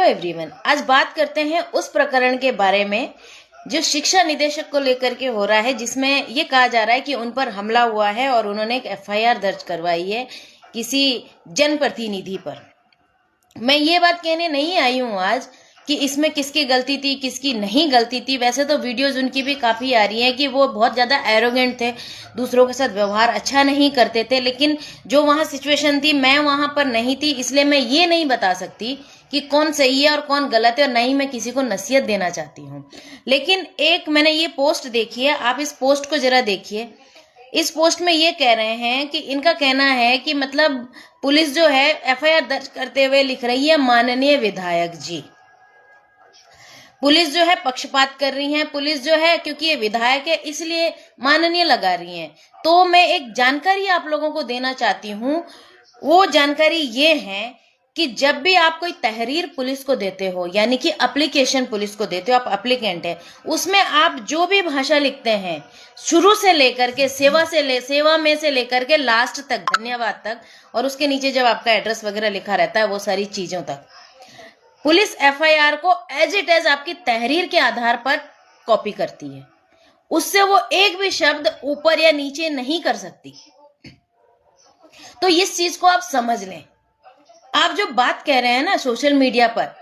Everyone, आज बात करते हैं उस प्रकरण के बारे में जो शिक्षा निदेशक को लेकर के हो रहा है, जिसमें ये कहा जा रहा है कि उन पर हमला हुआ है और उन्होंने एक एफआईआर दर्ज करवाई है किसी जनप्रतिनिधि पर। मैं ये बात कहने नहीं आई हूं आज कि इसमें किसकी गलती थी किसकी नहीं गलती थी। वैसे तो वीडियोस उनकी भी काफी आ रही हैं कि वो बहुत ज्यादा एरोगेंट थे, दूसरों के साथ व्यवहार अच्छा नहीं करते थे, लेकिन जो वहां सिचुएशन थी मैं वहां पर नहीं थी, इसलिए मैं ये नहीं बता सकती कि कौन सही है और कौन गलत है, और नहीं मैं किसी को नसीहत देना चाहती हूँ। लेकिन एक मैंने ये पोस्ट देखी है, आप इस पोस्ट को जरा देखिए। इस पोस्ट में ये कह रहे हैं कि इनका कहना है कि मतलब पुलिस जो है एफआईआर दर्ज करते हुए लिख रही है माननीय विधायक जी। पुलिस जो है पक्षपात कर रही है, पुलिस जो है क्योंकि ये विधायक है इसलिए माननीय लगा रही है। तो मैं एक जानकारी आप लोगों को देना चाहती हूँ, वो जानकारी ये है कि जब भी आप कोई तहरीर पुलिस को देते हो, यानी कि एप्लीकेशन पुलिस को देते हो, आप एप्लीकेंट है, उसमें आप जो भी भाषा लिखते हैं शुरू से लेकर के सेवा में से लेकर के लास्ट तक धन्यवाद तक, और उसके नीचे जब आपका एड्रेस वगैरह लिखा रहता है वो सारी चीजों तक, पुलिस एफआईआर को एज इट एज आपकी तहरीर के आधार पर कॉपी करती है। उससे वो एक भी शब्द ऊपर या नीचे नहीं कर सकती। तो इस चीज को आप समझ लें। आप जो बात कह रहे हैं ना सोशल मीडिया पर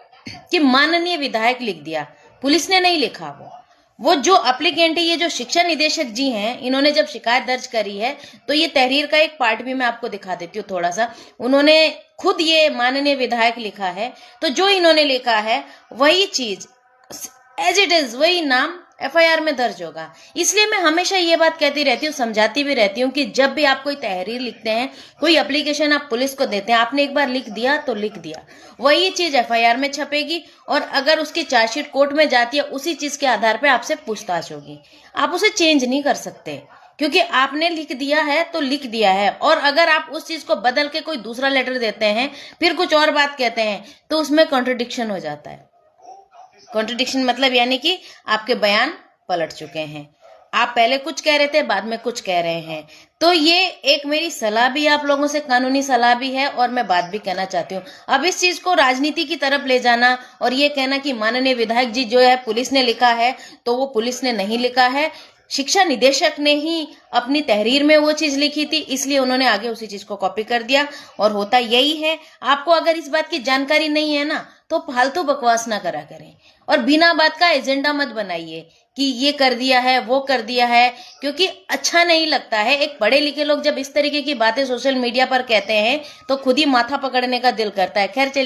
कि माननीय विधायक लिख दिया, पुलिस ने नहीं लिखा। वो जो एप्लीकेंट है, ये जो शिक्षा निदेशक जी हैं, इन्होंने जब शिकायत दर्ज करी है तो ये तहरीर का एक पार्ट भी मैं आपको दिखा देती हूँ थोड़ा सा। उन्होंने खुद ये माननीय विधायक लिखा है, तो जो इन्होंने लिखा है वही चीज एज इट इज, वही नाम एफआईआर में दर्ज होगा। इसलिए मैं हमेशा ये बात कहती रहती हूँ, समझाती भी रहती हूँ कि जब भी आप कोई तहरीर लिखते हैं, कोई एप्लीकेशन आप पुलिस को देते हैं, आपने एक बार लिख दिया तो लिख दिया, वही चीज एफआईआर में छपेगी, और अगर उसकी चार्जशीट कोर्ट में जाती है उसी चीज के आधार पर आपसे पूछताछ होगी। आप उसे चेंज नहीं कर सकते, क्योंकि आपने लिख दिया है तो लिख दिया है। और अगर आप उस चीज को बदल के कोई दूसरा लेटर देते हैं, फिर कुछ और बात कहते हैं, तो उसमें कॉन्ट्रडिक्शन हो जाता है। कॉन्ट्रडिक्शन मतलब यानी कि आपके बयान पलट चुके हैं, आप पहले कुछ कह रहे थे, बाद में कुछ कह रहे हैं। तो ये एक मेरी सलाह भी आप लोगों से, कानूनी सलाह भी है, और मैं बात भी कहना चाहती हूँ। अब इस चीज को राजनीति की तरफ ले जाना और ये कहना कि माननीय विधायक जी जो है पुलिस ने लिखा है, तो वो पुलिस ने नहीं लिखा है, शिक्षा निदेशक ने ही अपनी तहरीर में वो चीज लिखी थी, इसलिए उन्होंने आगे उसी चीज को कॉपी कर दिया। और होता यही है, आपको अगर इस बात की जानकारी नहीं है ना, तो फालतू बकवास ना करा करें, और बिना बात का एजेंडा मत बनाइए कि ये कर दिया है वो कर दिया है, क्योंकि अच्छा नहीं लगता है। एक पढ़े लिखे लोग जब इस तरीके की बातें सोशल मीडिया पर कहते हैं तो खुद ही माथा पकड़ने का दिल करता है। खैर चलिए।